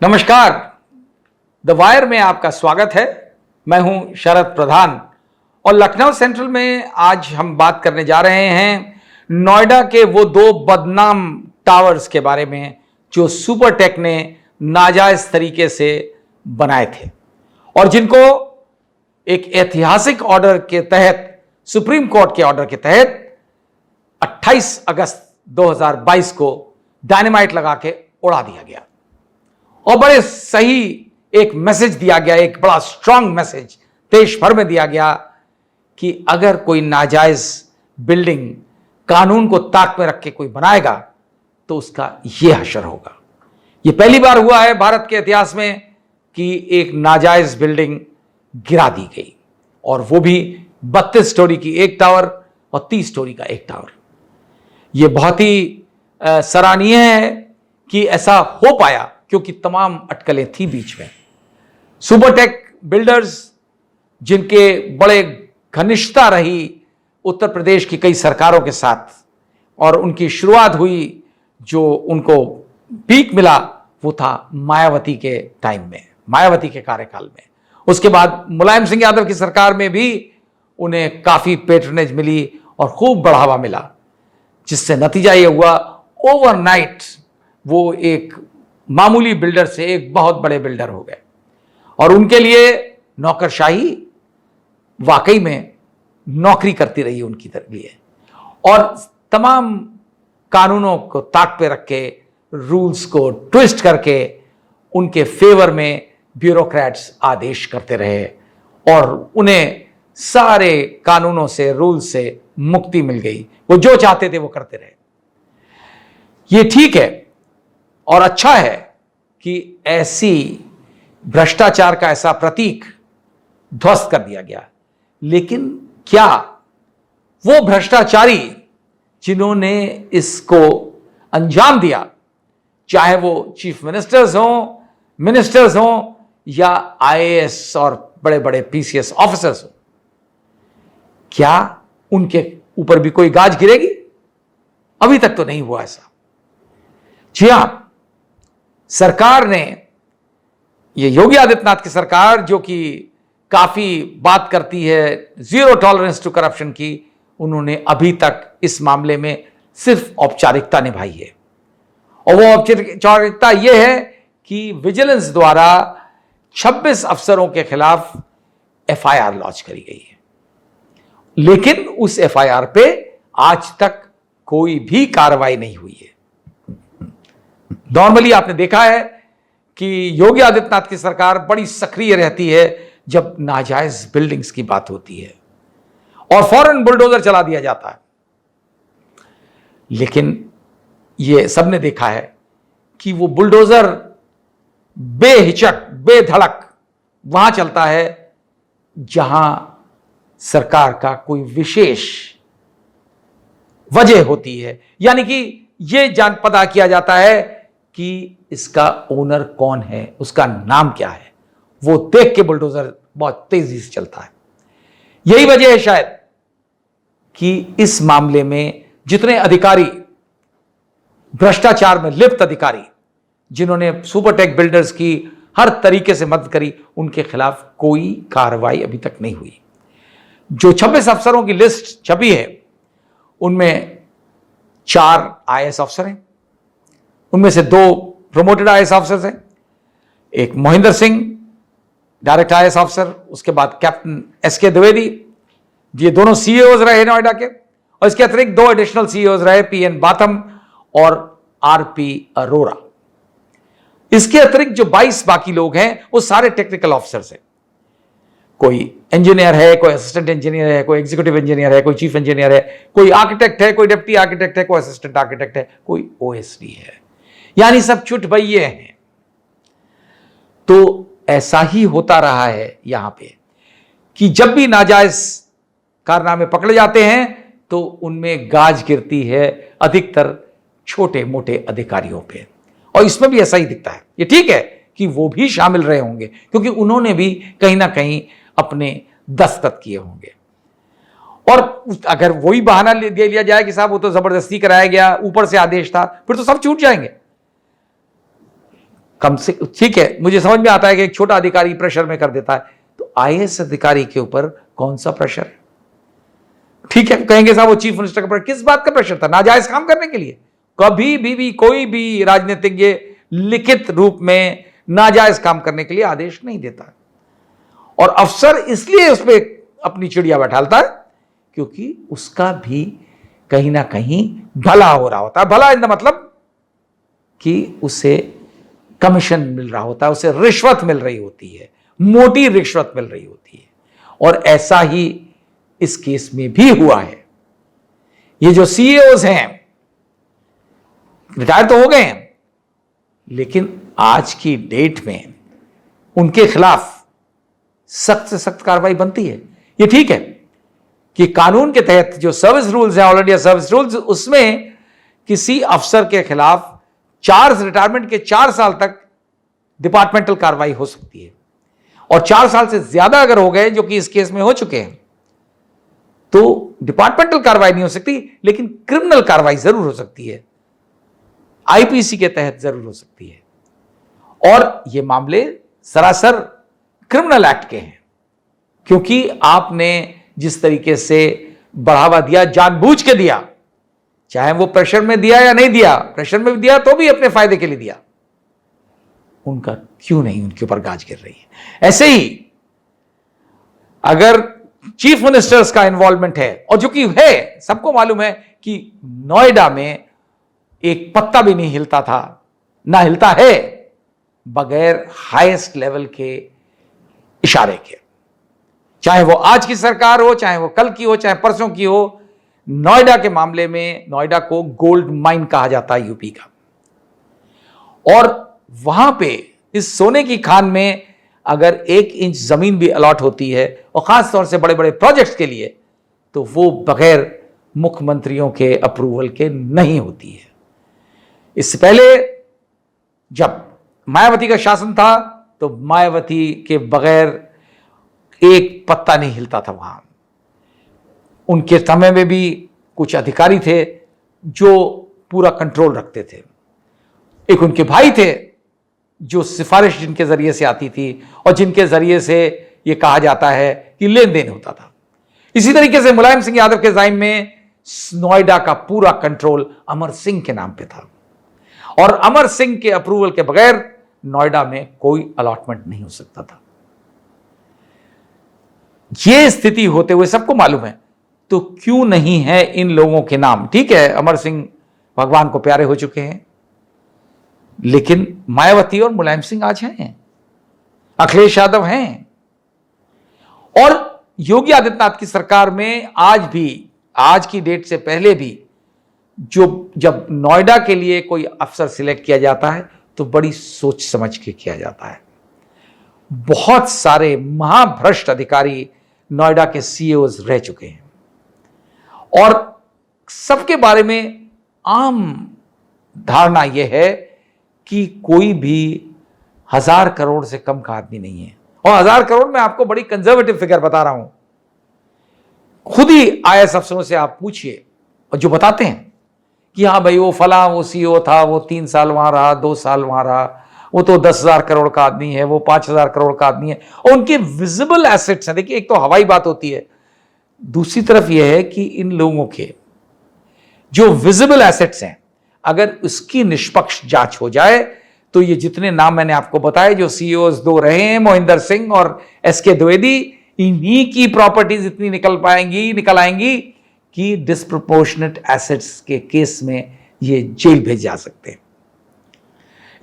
नमस्कार, the wire में आपका स्वागत है। मैं हूं शरद प्रधान और लखनऊ सेंट्रल में आज हम बात करने जा रहे हैं नोएडा के वो दो बदनाम टावर्स के बारे में जो सुपरटेक ने नाजायज तरीके से बनाए थे और जिनको एक ऐतिहासिक ऑर्डर के तहत, सुप्रीम कोर्ट के ऑर्डर के तहत 28 अगस्त 2022 को डायनामाइट लगा के उड़ा दिया गया और बड़े सही एक मैसेज दिया गया, एक बड़ा स्ट्रांग मैसेज देश भर में दिया गया कि अगर कोई नाजायज बिल्डिंग कानून को ताक में रख के कोई बनाएगा तो उसका यह हशर होगा। यह पहली बार हुआ है भारत के इतिहास में कि एक नाजायज बिल्डिंग गिरा दी गई और वो भी 32 स्टोरी की एक टावर और 30 स्टोरी का एक टावर। यह बहुत ही सराहनीय है कि ऐसा हो पाया क्योंकि तमाम अटकलें थी बीच में। सुपरटेक बिल्डर्स जिनके बड़े घनिष्ठता रही उत्तर प्रदेश की कई सरकारों के साथ और उनकी शुरुआत हुई, जो उनको पीक मिला वो था मायावती के टाइम में, मायावती के कार्यकाल में। उसके बाद मुलायम सिंह यादव की सरकार में भी उन्हें काफी पेट्रनेज मिली और खूब बढ़ावा मिला, जिससे नतीजा यह हुआ ओवरनाइट वो एक मामूली बिल्डर से एक बहुत बड़े बिल्डर हो गए और उनके लिए नौकरशाही वाकई में नौकरी करती रही उनकी लिए और तमाम कानूनों को ताक पे रख के, रूल्स को ट्विस्ट करके उनके फेवर में ब्यूरोक्रेट्स आदेश करते रहे और उन्हें सारे कानूनों से, रूल से मुक्ति मिल गई। वो जो चाहते थे वो करते रहे। ये ठीक है और अच्छा है कि ऐसी भ्रष्टाचार का ऐसा प्रतीक ध्वस्त कर दिया गया, लेकिन क्या वो भ्रष्टाचारी जिन्होंने इसको अंजाम दिया, चाहे वो चीफ मिनिस्टर्स हों या आईएएस और बड़े बड़े पीसीएस ऑफिसर्स हों, क्या उनके ऊपर भी कोई गाज गिरेगी? अभी तक तो नहीं हुआ ऐसा। जी हां, सरकार ने, ये योगी आदित्यनाथ की सरकार जो कि काफी बात करती है जीरो टॉलरेंस टू करप्शन की, उन्होंने अभी तक इस मामले में सिर्फ औपचारिकता निभाई है और वो औपचारिकता यह है कि विजिलेंस द्वारा 26 अफसरों के खिलाफ एफआईआर लॉन्च करी गई है, लेकिन उस एफआईआर पे आज तक कोई भी कार्रवाई नहीं हुई है। नॉर्मली आपने देखा है कि योगी आदित्यनाथ की सरकार बड़ी सक्रिय रहती है जब नाजायज बिल्डिंग्स की बात होती है और फौरन बुलडोजर चला दिया जाता है, लेकिन यह सबने देखा है कि वो बुलडोजर बेहिचक, बेधड़क वहां चलता है जहां सरकार का कोई विशेष वजह होती है, यानी कि यह पता किया जाता है कि इसका ओनर कौन है, उसका नाम क्या है, वो देख के बुलडोजर बहुत तेजी से चलता है। यही वजह है शायद कि इस मामले में जितने अधिकारी, भ्रष्टाचार में लिप्त अधिकारी जिन्होंने सुपरटेक बिल्डर्स की हर तरीके से मदद करी, उनके खिलाफ कोई कार्रवाई अभी तक नहीं हुई। जो 26 अफसरों की लिस्ट छपी है उनमें 4 आईएएस अफसर हैं, उनमें से 2 प्रमोटेड आईएएस अफसर हैं, एक मोहिंदर सिंह डायरेक्ट आईएएस अफसर, उसके बाद कैप्टन एसके द्विवेदी, ये दोनों सीईओज रहे नोएडा के, और इसके अतिरिक्त 2 एडिशनल सीईओज रहे, पीएन बाथम और आरपी अरोरा। इसके अतिरिक्त जो 22 बाकी लोग हैं वो सारे टेक्निकल ऑफिसर्स हैं। कोई इंजीनियर है, कोई असिस्टेंट इंजीनियर है, कोई एग्जीक्यूटिव इंजीनियर है, कोई चीफ इंजीनियर है, कोई आर्किटेक्ट है, कोई डिप्टी आर्किटेक्ट है, कोई असिस्टेंट आर्किटेक्ट है, कोई ओएसडी है, यानी सब चुटभइये हैं। तो ऐसा ही होता रहा है यहां पे कि जब भी नाजायज कारनामे पकड़े जाते हैं तो उनमें गाज गिरती है अधिकतर छोटे मोटे अधिकारियों पे, और इसमें भी ऐसा ही दिखता है। ये ठीक है कि वो भी शामिल रहे होंगे क्योंकि उन्होंने भी कहीं ना कहीं अपने दस्तखत किए होंगे, और अगर वही बहाना दे लिया जाए कि साहब वो तो जबरदस्ती कराया गया, ऊपर से आदेश था, फिर तो सब छूट जाएंगे। कम से ठीक है, मुझे समझ में आता है कि एक छोटा अधिकारी प्रेशर में कर देता है, तो आईएएस अधिकारी के ऊपर कौन सा प्रेशर है? ठीक है, कहेंगे साहब वो चीफ मिनिस्टर का प्रेशर, किस बात का प्रेशर था? नाजायज काम करने के लिए? कभी भी कोई भी राजनीतिज्ञ लिखित रूप में नाजायज काम करने के लिए आदेश नहीं देता, और अफसर इसलिए उस पर अपनी चिड़िया बैठालता है क्योंकि उसका भी कहीं ना कहीं भला हो रहा होता है। भला इन द मतलब कि उसे कमीशन मिल रहा होता है, उसे रिश्वत मिल रही होती है, मोटी रिश्वत मिल रही होती है, और ऐसा ही इस केस में भी हुआ है। ये जो सीईओज हैं रिटायर तो हो गए हैं, लेकिन आज की डेट में उनके खिलाफ सख्त से सख्त कार्रवाई बनती है। ये ठीक है कि कानून के तहत जो सर्विस रूल्स हैं, ऑल इंडिया सर्विस रूल्स, उसमें किसी अफसर के खिलाफ रिटायरमेंट के 4 साल तक डिपार्टमेंटल कार्रवाई हो सकती है, और 4 साल से ज्यादा अगर हो गए, जो कि इस केस में हो चुके हैं, तो डिपार्टमेंटल कार्रवाई नहीं हो सकती, लेकिन क्रिमिनल कार्रवाई जरूर हो सकती है, आईपीसी के तहत जरूर हो सकती है। और ये मामले सरासर क्रिमिनल एक्ट के हैं, क्योंकि आपने जिस तरीके से बढ़ावा दिया, जानबूझ के दिया, चाहे वो प्रेशर में दिया या नहीं दिया, प्रेशर में दिया तो भी अपने फायदे के लिए दिया, उनका क्यों नहीं उनके ऊपर गाज गिर रही है? ऐसे ही अगर चीफ मिनिस्टर्स का इन्वॉल्वमेंट है, और जो कि है, सबको मालूम है कि नोएडा में एक पत्ता भी नहीं हिलता था, ना हिलता है, बगैर हाईएस्ट लेवल के इशारे के। चाहे वो आज की सरकार हो, चाहे वो कल की हो, चाहे परसों की हो, नोएडा के मामले में, नोएडा को गोल्ड माइन कहा जाता है यूपी का, और वहां पे इस सोने की खान में अगर 1 इंच जमीन भी अलॉट होती है, और खास तौर से बड़े बड़े प्रोजेक्ट्स के लिए, तो वो बगैर मुख्यमंत्रियों के अप्रूवल के नहीं होती है। इससे पहले जब मायावती का शासन था, तो मायावती के बगैर एक पत्ता नहीं हिलता था वहां। उनके समय में भी कुछ अधिकारी थे जो पूरा कंट्रोल रखते थे। एक उनके भाई थे जो सिफारिश जिनके जरिए से आती थी, और जिनके जरिए से यह कहा जाता है कि लेन देन होता था। इसी तरीके से मुलायम सिंह यादव के जाइम में नोएडा का पूरा कंट्रोल अमर सिंह के नाम पे था, और अमर सिंह के अप्रूवल के बगैर नोएडा में कोई अलॉटमेंट नहीं हो सकता था। यह स्थिति होते हुए सबको मालूम है, तो क्यों नहीं है इन लोगों के नाम? ठीक है, अमर सिंह भगवान को प्यारे हो चुके हैं, लेकिन मायावती और मुलायम सिंह आज हैं, अखिलेश यादव हैं, और योगी आदित्यनाथ की सरकार में आज भी, आज की डेट से पहले भी, जब नोएडा के लिए कोई अफसर सिलेक्ट किया जाता है तो बड़ी सोच समझ के किया जाता है। बहुत सारे महाभ्रष्ट अधिकारी नोएडा के सीईओज रह चुके हैं, और सबके बारे में आम धारणा यह है कि कोई भी 1000 करोड़ से कम का आदमी नहीं है। और 1000 करोड़ में आपको बड़ी कंजर्वेटिव फिगर बता रहा हूं, खुद ही आईएएस अफसरों से आप पूछिए, और जो बताते हैं कि हाँ भाई वो फला वो सीईओ था, वो 3 साल वहां रहा, 2 साल वहां रहा, वो तो 10,000 करोड़ का आदमी है, वो 5,000 करोड़ का आदमी है, और उनके विजिबल एसेट्स हैं। देखिए, एक तो हवाई बात होती है, दूसरी तरफ यह है कि इन लोगों के जो विजिबल एसेट्स हैं, अगर उसकी निष्पक्ष जांच हो जाए, तो ये जितने नाम मैंने आपको बताए, जो सीईओज 2 रहे हैं, मोहिंदर सिंह और एसके द्विवेदी, इन्हीं की प्रॉपर्टीज इतनी निकल आएंगी कि डिस्प्रपोर्शनेट एसेट्स के केस में ये जेल भेज जा सकते हैं।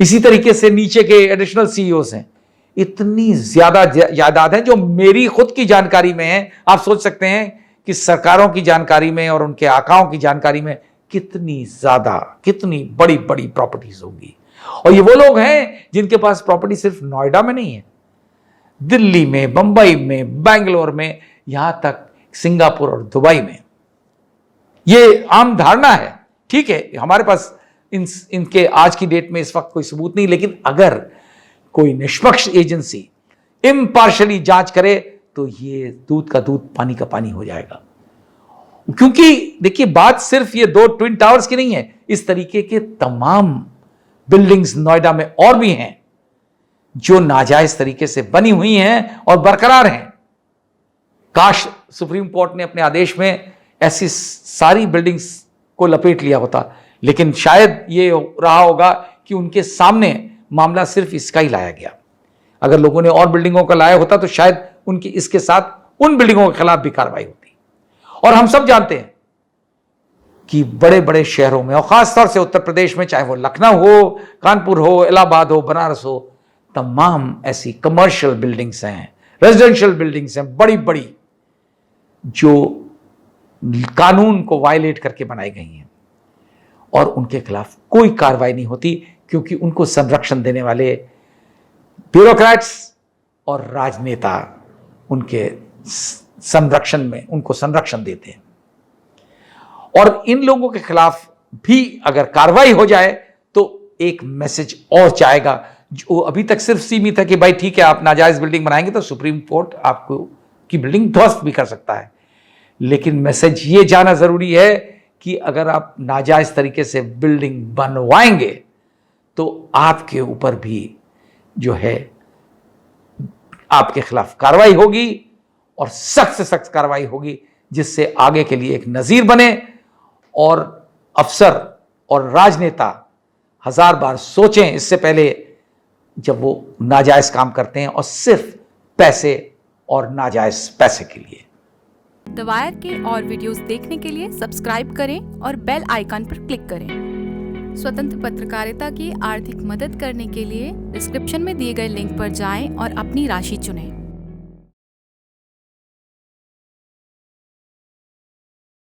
इसी तरीके से नीचे के एडिशनल सीईओज हैं, इतनी ज्यादा जायदाद है जो मेरी खुद की जानकारी में है। आप सोच सकते हैं कि सरकारों की जानकारी में और उनके आकाओं की जानकारी में कितनी ज्यादा, कितनी बड़ी बड़ी प्रॉपर्टीज होंगी। और ये वो लोग हैं जिनके पास प्रॉपर्टी सिर्फ नोएडा में नहीं है, दिल्ली में, बंबई में, बैंगलोर में, यहां तक सिंगापुर और दुबई में। ये आम धारणा है, ठीक है, हमारे पास इनके आज की डेट में इस वक्त कोई सबूत नहीं, लेकिन अगर कोई निष्पक्ष एजेंसी इम्पार्शियली जांच करे तो ये दूध का दूध, पानी का पानी हो जाएगा। क्योंकि देखिए, बात सिर्फ ये 2 ट्विन टावर्स की नहीं है, इस तरीके के तमाम बिल्डिंग्स नोएडा में और भी हैं जो नाजायज तरीके से बनी हुई हैं और बरकरार हैं। काश सुप्रीम कोर्ट ने अपने आदेश में ऐसी सारी बिल्डिंग्स को लपेट लिया होता, लेकिन शायद ये रहा होगा कि उनके सामने मामला सिर्फ इसका ही लाया गया। अगर लोगों ने और बिल्डिंगों का लाया होता तो शायद उनकी इसके साथ उन बिल्डिंगों के खिलाफ भी कार्रवाई होती। और हम सब जानते हैं कि बड़े बड़े शहरों में और खासतौर से उत्तर प्रदेश में, चाहे वो लखनऊ हो, कानपुर हो, इलाहाबाद हो, बनारस हो, तमाम ऐसी कमर्शियल बिल्डिंग्स हैं, रेजिडेंशियल बिल्डिंग्स हैं, बड़ी बड़ी, जो कानून को वायलेट करके बनाई गई हैं और उनके खिलाफ कोई कार्रवाई नहीं होती, क्योंकि उनको संरक्षण देने वाले ब्यूरोक्रेट्स और राजनेता उनके संरक्षण में उनको संरक्षण देते हैं। और इन लोगों के खिलाफ भी अगर कार्रवाई हो जाए तो एक मैसेज और जाएगा, जो अभी तक सिर्फ सीमित है कि भाई ठीक है, आप नाजायज बिल्डिंग बनाएंगे तो सुप्रीम कोर्ट आपको की बिल्डिंग ध्वस्त भी कर सकता है। लेकिन मैसेज ये जाना जरूरी है कि अगर आप नाजायज तरीके से बिल्डिंग बनवाएंगे तो आपके ऊपर भी जो है आपके खिलाफ कार्रवाई होगी और सख्त से सख्त कार्रवाई होगी, जिससे आगे के लिए एक नजीर बने और अफसर और राजनेता हजार बार सोचें इससे पहले जब वो नाजायज काम करते हैं, और सिर्फ पैसे और नाजायज पैसे के लिए। द वायर के और वीडियोस देखने के लिए सब्सक्राइब करें और बेल आइकन पर क्लिक करें। स्वतंत्र पत्रकारिता की आर्थिक मदद करने के लिए डिस्क्रिप्शन में दिए गए लिंक पर जाएं और अपनी राशि चुनें।